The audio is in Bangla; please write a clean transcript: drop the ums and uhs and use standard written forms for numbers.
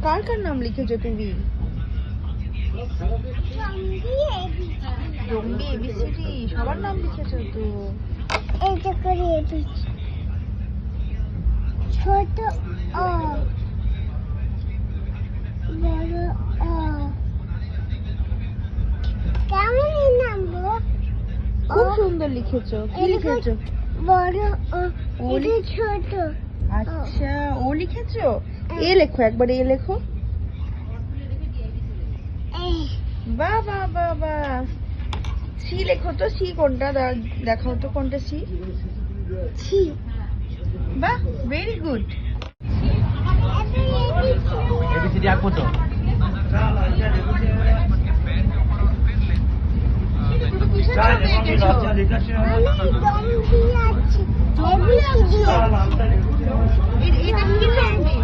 কার কার নাম লিখেছো তুমি? জম্বি এবিসিডি সবার নাম লিখেছো তো। এইটা করে এবিসিডি ছোট অ বড় অ কেমন নাম গো? খুব সুন্দর লিখেছো। কি লিখেছো? বড় ও ও এটা ছোট। আচ্ছা ও লিখেছো। এ লেখো, একবার এ লেখো। এই বাহ বাহ বাহ বাহ। সি লেখো তো। সি কোনটা? দেখাও তো কোনটা সি। ছি বাহ, ভেরি গুড। এবিসিডি আঁকবো তো। আমি জম্বি আছি এবিসিডি এটা কি জম্বি?